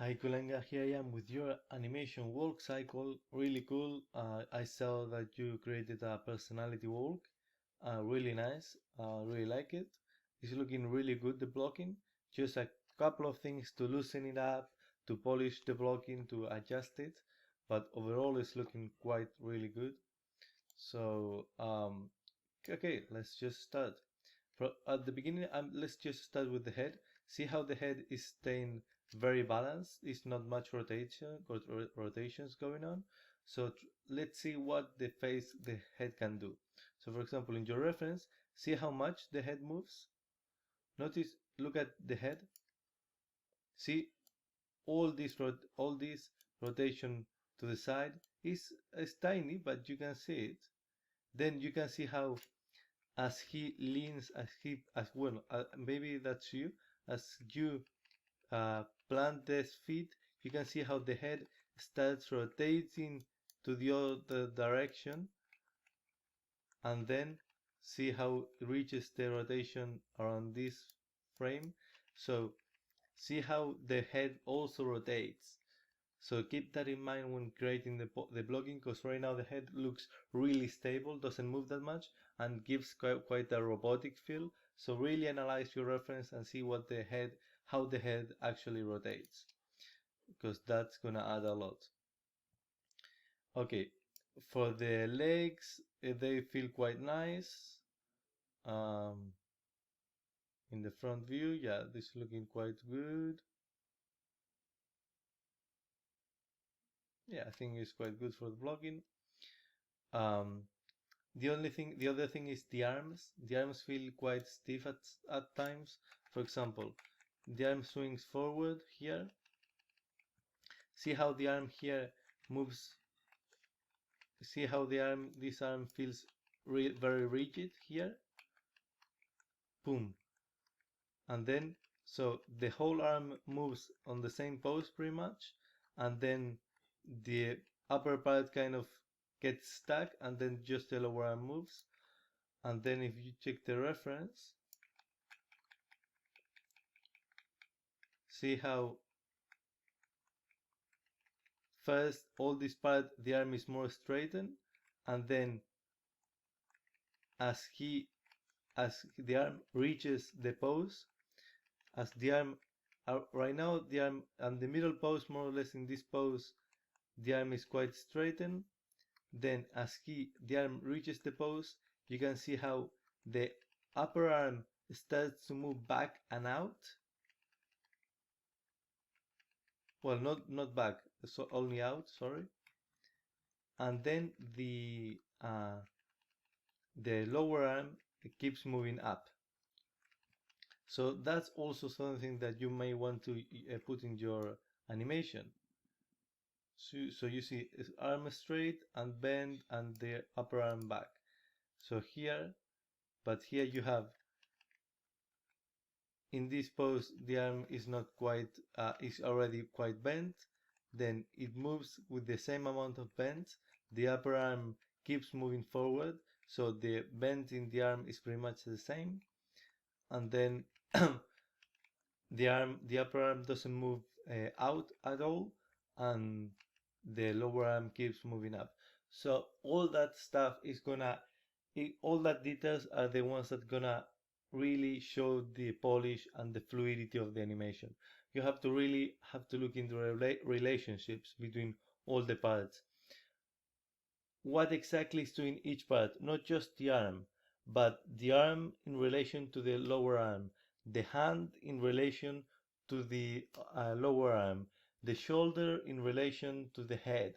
Hi Kulenga, here I am with your animation walk cycle. Really cool. I saw that you created a personality walk. Really nice. Really like it. It's looking really good, the blocking. Just a couple of things to loosen it up, to polish the blocking, to adjust it. But overall, it's looking quite really good. So, okay, let's just start. At the beginning, let's just start with the head. See how the head is staying very balanced. It's not much rotations going on. So let's see what the head can do. So for example, in your reference, see how much the head moves. Notice, look at the head. See all this rotation to the side is tiny, but you can see it. Then you can see how as he leans, as well, maybe that's you, as you plant the feet, you can see how the head starts rotating to the other direction, and then see how it reaches the rotation around this frame. So see how the head also rotates. So keep that in mind when creating the blocking, because right now the head looks really stable, doesn't move that much, and gives quite a robotic feel. So really analyze your reference and see how the head actually rotates, because that's gonna add a lot. Okay, for the legs, they feel quite nice. In the front view, yeah, this is looking quite good. Yeah, I think it's quite good for the blocking. The other thing is the arms. The arms feel quite stiff at times. For example, the arm swings forward here. See how the arm here moves. See how this arm feels very rigid here. Boom. And then, so the whole arm moves on the same pose pretty much. And then the upper part kind of gets stuck, and then just the lower arm moves. And then if you check the reference, see how first all this part the arm is more straightened, and then as the arm reaches the pose, as the arm right now the arm and the middle pose, more or less in this pose, the arm is quite straightened. Then as the arm reaches the pose, you can see how the upper arm starts to move back and out. Well, not back, so only out, sorry. And then the lower arm keeps moving up. So that's also something that you may want to put in your animation. So you see arm straight and bend and the upper arm back. So here, but here you have, in this pose, the arm is not quite, is already quite bent. Then it moves with the same amount of bend. The upper arm keeps moving forward, so the bend in the arm is pretty much the same. And then the upper arm doesn't move out at all, and the lower arm keeps moving up. So all that stuff is all that details are the ones that gonna really show the polish and the fluidity of the animation. You have to really look into relationships between all the parts. What exactly is doing each part, not just the arm, but the arm in relation to the lower arm, the hand in relation to the lower arm, the shoulder in relation to the head.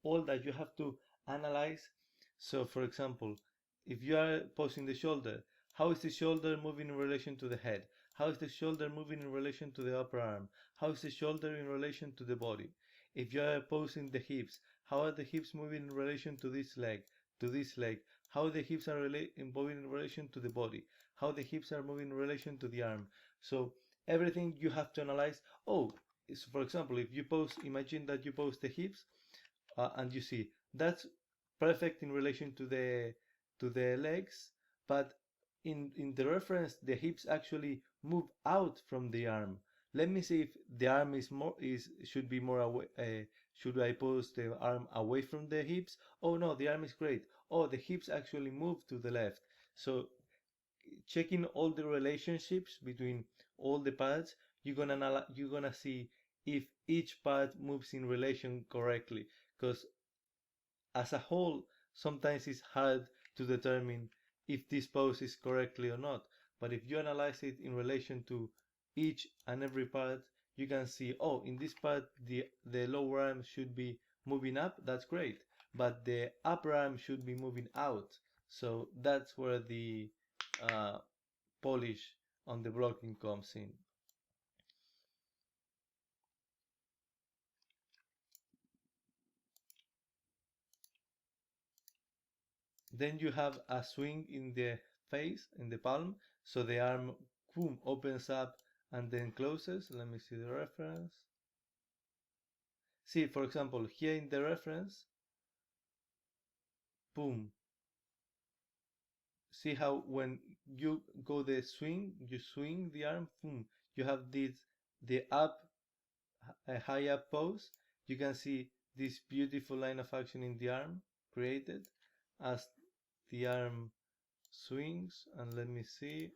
All that you have to analyze. So for example, if you are posing the shoulder, how is the shoulder moving in relation to the head? How is the shoulder moving in relation to the upper arm? How is the shoulder in relation to the body? If you are posing the hips, how are the hips moving in relation to this leg, how the hips are moving in relation to the body, how the hips are moving in relation to the arm. So everything you have to analyze. So for example, if you imagine that you pose the hips, and you see that's perfect in relation to the legs, but in the reference the hips actually move out from the arm. let me see if the arm should be more away. Should I pose the arm away from the hips? Oh no, the arm is great. Oh, the hips actually move to the left. So checking all the relationships between all the parts, you're gonna see if each part moves in relation correctly. Because as a whole, sometimes it's hard to determine if this pose is correctly or not. But if you analyze it in relation to each and every part, you can see, oh, in this part, the lower arm should be moving up. That's great. But the upper arm should be moving out. So that's where the uh, polish on the blocking comes in. Then you have a swing in the face, in the palm, so the arm, boom, opens up and then closes. Let me see the reference. See, for example, here in the reference, boom. See how when you go the swing, you swing the arm, boom, you have the up, a high up pose. You can see this beautiful line of action in the arm created as the arm swings. And let me see.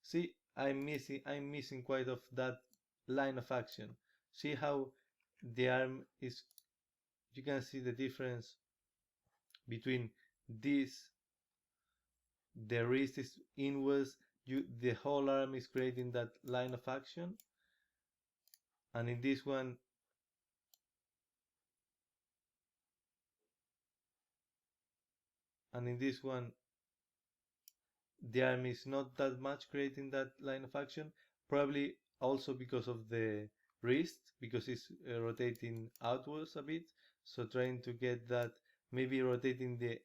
See, I'm missing quite of that line of action. See how the arm is, you can see the difference between this, the wrist is inwards, the whole arm is creating that line of action. And in this one, the arm is not that much creating that line of action, probably also because of the wrist, because it's rotating outwards a bit. So trying to get that, maybe rotating the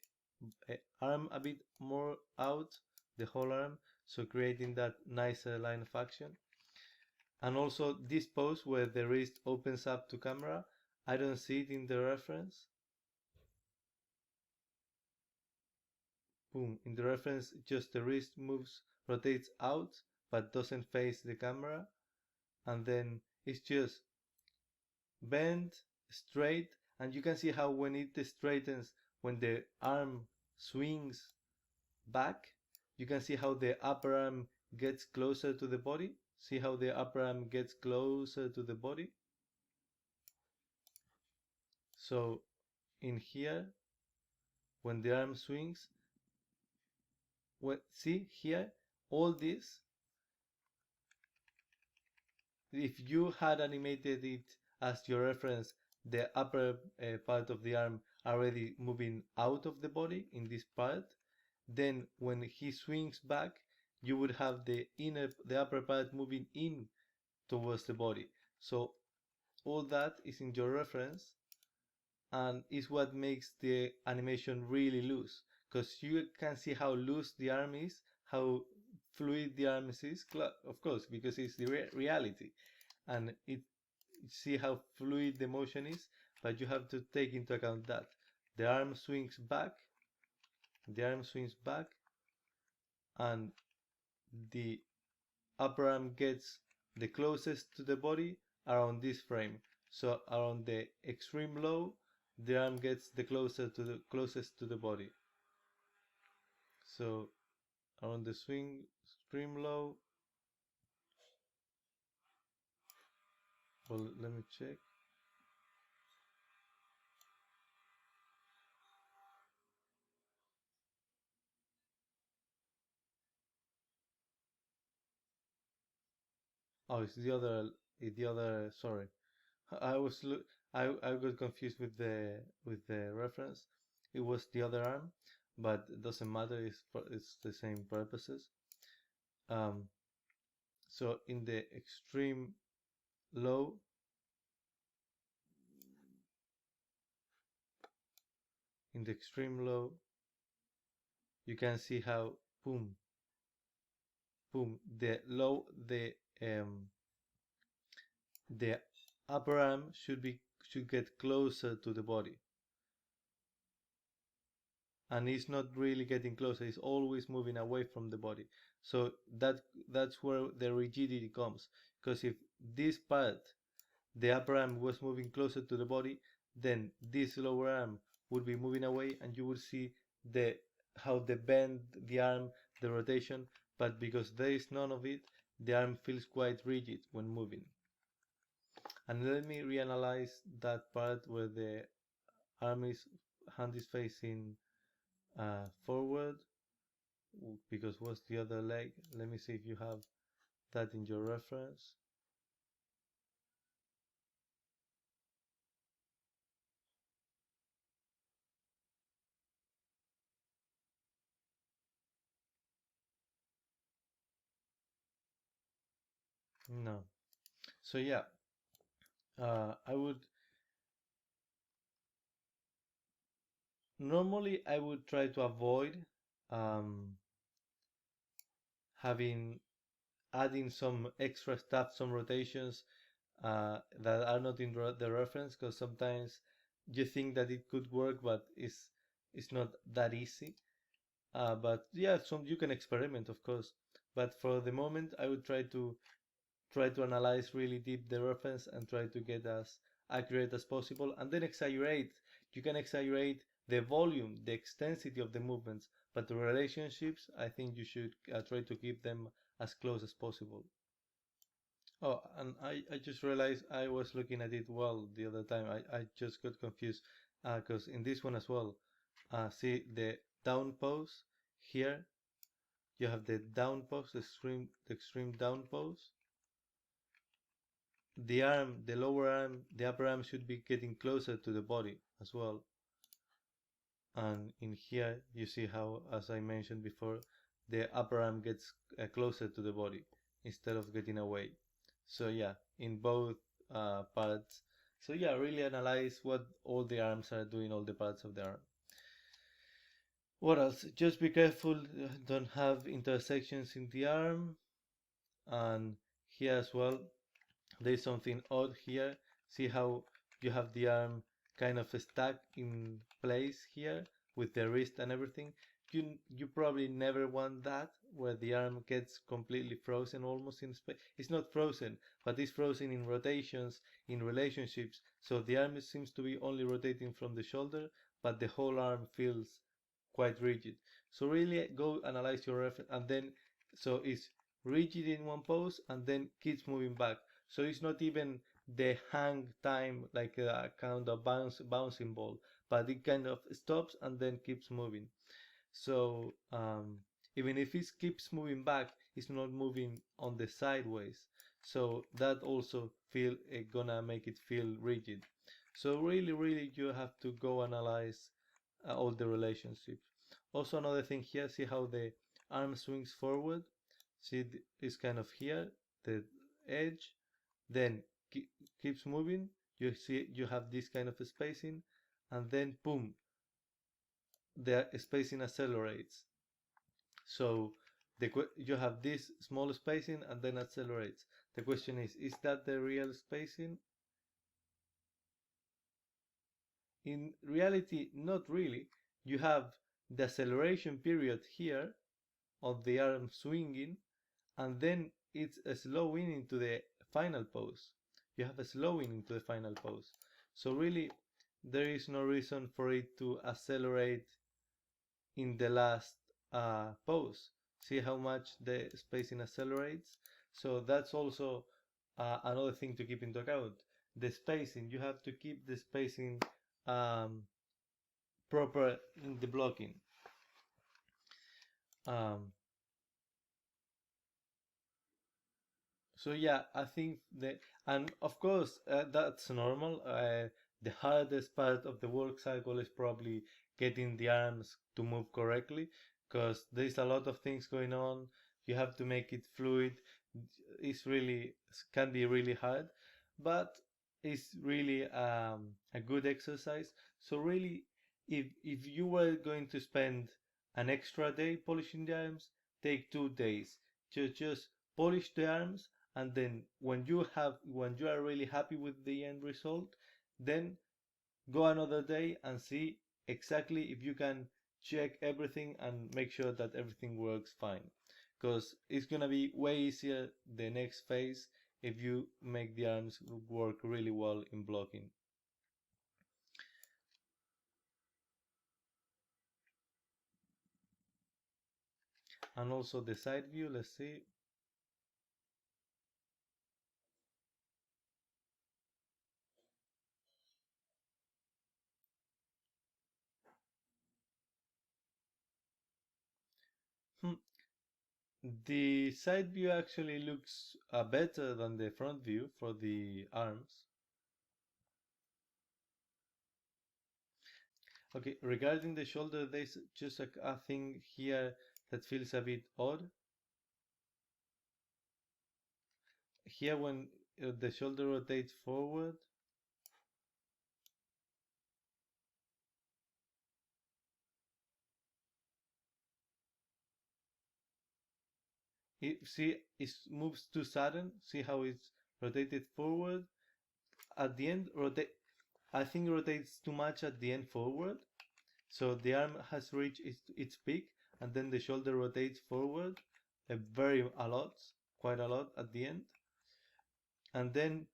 arm a bit more out, the whole arm, so creating that nicer line of action. And also this pose where the wrist opens up to camera, I don't see it in the reference. Boom, in the reference just the wrist moves, rotates out, but doesn't face the camera. And then it's just bent, straight, and you can see how when it straightens, when the arm swings back, you can see how the upper arm gets closer to the body. See how the upper arm gets closer to the body. So in here, when the arm swings, see here, all this, if you had animated it as your reference, the upper part of the arm already moving out of the body in this part, then when he swings back, you would have the upper part moving in towards the body. So all that is in your reference and is what makes the animation really loose, because you can see how loose the arm is, how fluid the arm is, of course, because it's the reality, and see how fluid the motion is, but you have to take into account that the arm swings back, and the upper arm gets the closest to the body around this frame. So around the extreme low, the arm gets the closest to the body. So around the extreme low, well, let me check. Oh, it's the other. Sorry, I was I got confused with the reference. It was the other arm, but it doesn't matter. It's the same purposes. Um, so in the extreme low, you can see how boom, boom. The upper arm should get closer to the body. and it's not really getting closer, it's always moving away from the body. So that's where the rigidity comes, because if this part, the upper arm, was moving closer to the body, then this lower arm would be moving away, and you would see the how the bend, the arm, the rotation. But because there is none of it, the arm feels quite rigid when moving. And let me reanalyze that part where the hand is facing forward, because what's the other leg? Let me see if you have that in your reference. No. So yeah, I would normally I would try to avoid um, having adding some extra stuff, some rotations that are not in the reference, because sometimes you think that it could work, but it's not that easy. But yeah, some you can experiment, of course. But for the moment, I would try to analyze really deep the reference and try to get as accurate as possible, and then exaggerate. You can exaggerate the volume, the extensity of the movements, but the relationships, I think you should try to keep them as close as possible. Oh, and I just realized I was looking at it well the other time. I just got confused because in this one as well, see the down pose here, you have the down pose, the extreme down pose. The arm, the lower arm, the upper arm should be getting closer to the body as well. And in here, you see how, as I mentioned before, the upper arm gets closer to the body instead of getting away. So yeah, in both parts. So yeah, really analyze what all the arms are doing, all the parts of the arm. What else? Just be careful, don't have intersections in the arm. And here as well, there's something odd here. See how you have the arm kind of stuck in place here with the wrist and everything. You probably never want that, where the arm gets completely frozen almost in space. It's not frozen, but it's frozen in rotations, in relationships. So the arm seems to be only rotating from the shoulder, but the whole arm feels quite rigid. So really go analyze your reference, and then so it's rigid in one pose and then keeps moving back. So it's not even the hang time like a kind of bouncing ball, but it kind of stops and then keeps moving. So even if it keeps moving back, it's not moving on the sideways. So that also feel gonna make it feel rigid. So really you have to go analyze all the relationships. Also another thing here, see how the arm swings forward. See it's kind of here, the edge, then keeps moving. You see you have this kind of spacing, and then boom, the spacing accelerates. So you have this small spacing and then accelerates. The question is that the real spacing? In reality, not really. You have the acceleration period here of the arm swinging, and then it's a slowing into the final pose. You have a slowing into the final pose. So really, there is no reason for it to accelerate in the last pose. See how much the spacing accelerates? So that's also another thing to keep into account. The spacing, you have to keep the spacing proper in the blocking. Um, so yeah, I think that, and of course that's normal. The hardest part of the work cycle is probably getting the arms to move correctly, because there's a lot of things going on. You have to make it fluid. It's really can be really hard, but it's really a good exercise. So really, if you were going to spend an extra day polishing the arms, take 2 days. Just polish the arms, and then when you are really happy with the end result, then go another day and see exactly if you can check everything and make sure that everything works fine, because it's gonna be way easier the next phase if you make the arms work really well in blocking. And also the side view, let's see. The side view actually looks better than the front view for the arms. Okay, regarding the shoulder, there's just a thing here that feels a bit odd. Here when the shoulder rotates forward, it moves too sudden. See how it's rotated forward? At the end, I think it rotates too much at the end forward. So the arm has reached its peak, and then the shoulder rotates forward quite a lot at the end. And then,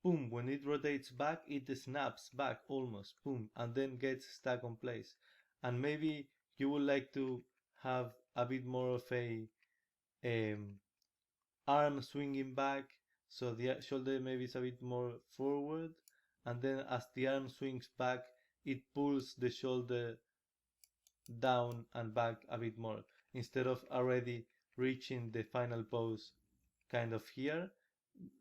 boom, when it rotates back, it snaps back almost, boom, and then gets stuck on place. And maybe you would like to have a bit more of a arm swinging back, so the shoulder maybe is a bit more forward, and then as the arm swings back, it pulls the shoulder down and back a bit more, instead of already reaching the final pose kind of here.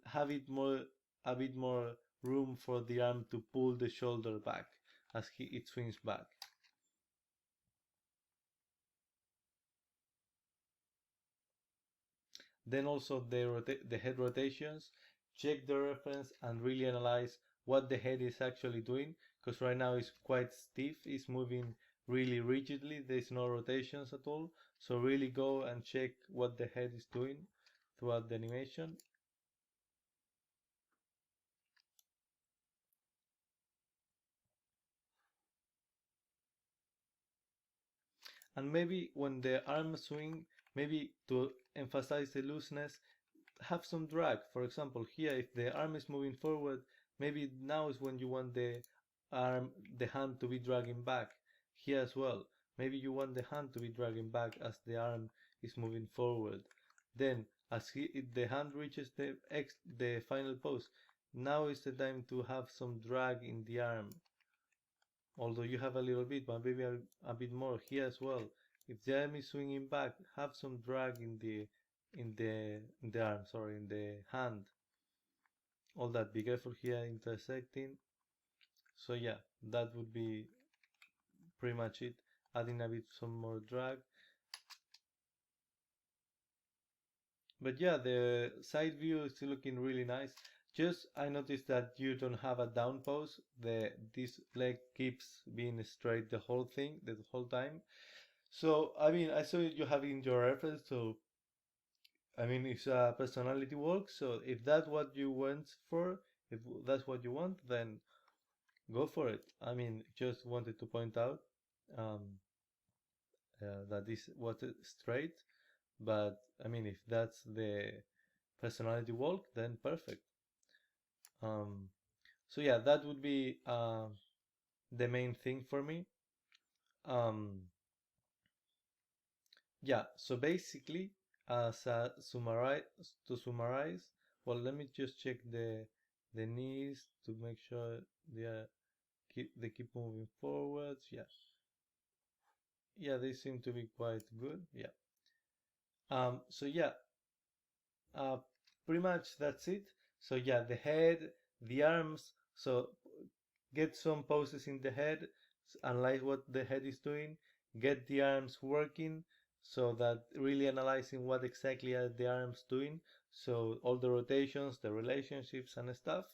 Have a bit more room for the arm to pull the shoulder back as it swings back. Then also the head rotations, check the reference and really analyze what the head is actually doing, because right now it's quite stiff, it's moving really rigidly, there's no rotations at all. So really go and check what the head is doing throughout the animation. And maybe when the arm swing, maybe to emphasize the looseness, have some drag. For example, here if the arm is moving forward, maybe now is when you want the hand to be dragging back. Here as well, maybe you want the hand to be dragging back as the arm is moving forward. Then as the hand reaches the final pose, now is the time to have some drag in the arm. Although you have a little bit, but maybe a bit more here as well. If the arm is swinging back, have some drag in the arm, sorry, in the hand. All that. Be careful here intersecting. So yeah, that would be pretty much it. Adding a bit some more drag. But yeah, the side view is still looking really nice. Just I noticed that you don't have a down pose. This leg keeps being straight the whole time. So I mean, I saw you having your reference. So I mean, it's a personality walk. So if that's what you went for, if that's what you want, then go for it. I mean, just wanted to point out um, that this was straight. But I mean, if that's the personality walk, then perfect. Um, so yeah, that would be the main thing for me. Yeah, so basically, to summarize, well, let me just check the knees to make sure they keep moving forwards. Yeah, yeah, they seem to be quite good. Yeah. So yeah, uh, pretty much that's it. So yeah, the head, the arms. So get some poses in the head, analyze what the head is doing, get the arms working, so that really analyzing what exactly are the arms doing, so all the rotations, the relationships and stuff.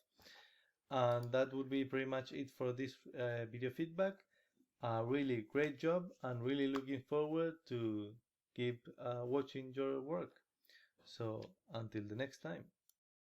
And that would be pretty much it for this video feedback. Really great job, and really looking forward to keep watching your work. So until the next time.